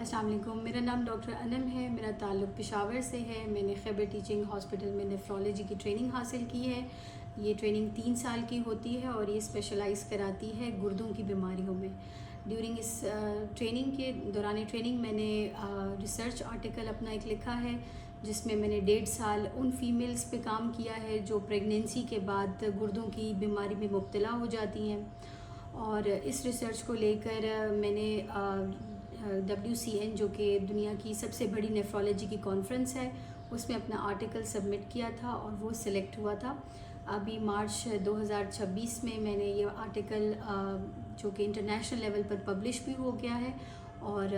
السلام علیکم، میرا نام ڈاکٹر انم ہے، میرا تعلق پشاور سے ہے۔ میں نے خیبر ٹیچنگ ہاسپٹل میں نیفرولوجی کی ٹریننگ حاصل کی ہے۔ یہ ٹریننگ 3 سال کی ہوتی ہے اور یہ اسپیشلائز کراتی ہے گردوں کی بیماریوں میں۔ ڈیورنگ اس ٹریننگ کے دوران ٹریننگ میں نے ریسرچ آرٹیکل اپنا ایک لکھا ہے، جس میں نے 1.5 سال ان فیمیلز پہ کام کیا ہے جو پریگنینسی کے بعد گردوں کی بیماری میں مبتلا ہو جاتی ہیں، اور اس ریسرچ کو لے کر میں نے WCN جو کہ دنیا کی سب سے بڑی نیفرولوجی کی کانفرنس ہے، اس میں اپنا آرٹیکل سبمٹ کیا تھا اور وہ سلیکٹ ہوا تھا۔ ابھی مارچ 2026 میں نے یہ آرٹیکل جو کہ انٹرنیشنل لیول پر پبلش بھی ہو گیا ہے، اور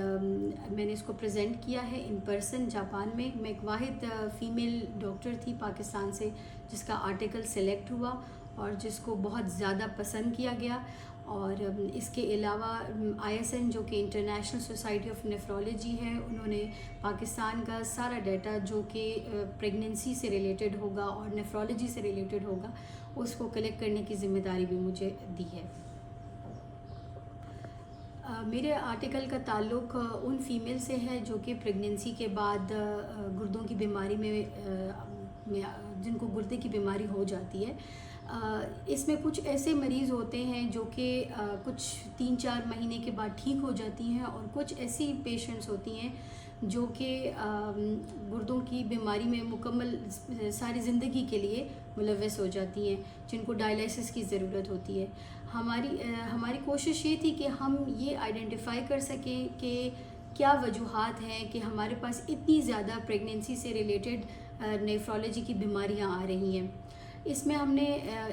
میں نے اس کو پریزنٹ کیا ہے ان پرسن جاپان میں۔ میں ایک واحد فیمیل ڈاکٹر تھی پاکستان سے جس کا آرٹیکل سلیکٹ ہوا اور جس کو بہت زیادہ پسند کیا گیا۔ اور اس کے علاوہ ISN جو کہ انٹرنیشنل سوسائٹی آف نیفرولوجی ہے، انہوں نے پاکستان کا سارا ڈیٹا جو کہ پریگننسی سے ریلیٹڈ ہوگا اور نیفرولوجی سے ریلیٹڈ ہوگا، اس کو کلیکٹ کرنے کی ذمہ داری بھی مجھے دی ہے۔ میرے آرٹیکل کا تعلق ان فیمیل سے ہے جو کہ پریگننسی کے بعد گردوں کی بیماری میں جن کو گردے کی بیماری ہو جاتی ہے۔ اس میں کچھ ایسے مریض ہوتے ہیں جو کہ کچھ 3-4 مہینے کے بعد ٹھیک ہو جاتی ہیں، اور کچھ ایسی پیشنٹس ہوتی ہیں جو کہ گردوں کی بیماری میں مکمل ساری زندگی کے لیے ملوث ہو جاتی ہیں، جن کو ڈائلیسس کی ضرورت ہوتی ہے۔ ہماری کوشش یہ تھی کہ ہم یہ آئیڈینٹیفائی کر سکیں کہ کیا وجوہات ہیں کہ ہمارے پاس اتنی زیادہ پریگننسی سے ریلیٹڈ نیفرولوجی کی بیماریاں آ رہی ہیں۔ اس میں ہم نے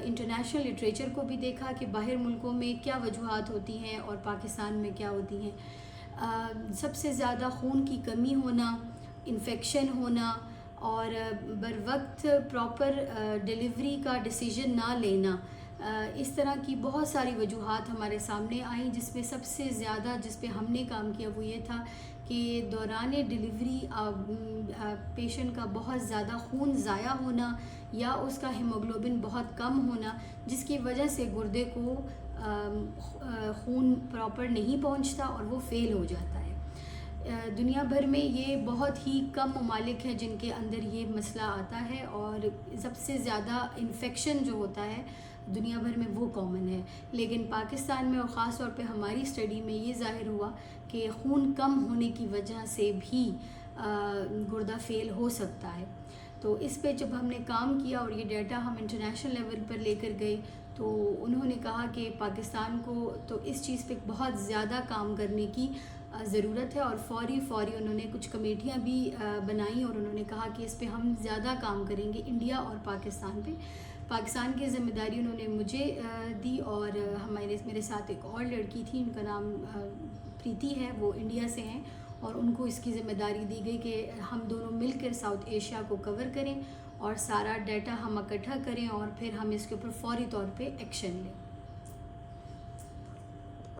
انٹرنیشنل لٹریچر کو بھی دیکھا کہ باہر ملکوں میں کیا وجوہات ہوتی ہیں اور پاکستان میں کیا ہوتی ہیں۔ سب سے زیادہ خون کی کمی ہونا، انفیکشن ہونا، اور بر وقت پراپر ڈیلیوری کا ڈیسیژن نہ لینا، اس طرح کی بہت ساری وجوہات ہمارے سامنے آئیں، جس میں سب سے زیادہ جس پہ ہم نے کام کیا وہ یہ تھا کہ دوران ڈیلیوری پیشنٹ کا بہت زیادہ خون ضائع ہونا یا اس کا ہیموگلوبن بہت کم ہونا، جس کی وجہ سے گردے کو خون پراپر نہیں پہنچتا اور وہ فیل ہو جاتا ہے۔ دنیا بھر میں یہ بہت ہی کم ممالک ہیں جن کے اندر یہ مسئلہ آتا ہے، اور سب سے زیادہ انفیکشن جو ہوتا ہے دنیا بھر میں وہ کامن ہے، لیکن پاکستان میں اور خاص طور پہ ہماری اسٹڈی میں یہ ظاہر ہوا کہ خون کم ہونے کی وجہ سے بھی گردہ فیل ہو سکتا ہے۔ تو اس پہ جب ہم نے کام کیا اور یہ ڈیٹا ہم انٹرنیشنل لیول پر لے کر گئے، تو انہوں نے کہا کہ پاکستان کو تو اس چیز پہ بہت زیادہ کام کرنے کی ضرورت ہے، اور فوری انہوں نے کچھ کمیٹیاں بھی بنائیں اور انہوں نے کہا کہ اس پہ ہم زیادہ کام کریں گے انڈیا اور پاکستان پہ۔ پاکستان کی ذمہ داری انہوں نے مجھے دی، اور میرے ساتھ ایک اور لڑکی تھی، ان کا نام پریتی ہے، وہ انڈیا سے ہیں، اور ان کو اس کی ذمہ داری دی گئی کہ ہم دونوں مل کر ساؤتھ ایشیا کو کور کریں اور سارا ڈیٹا ہم اکٹھا کریں، اور پھر ہم اس کے اوپر فوری طور پہ ایکشن لیں۔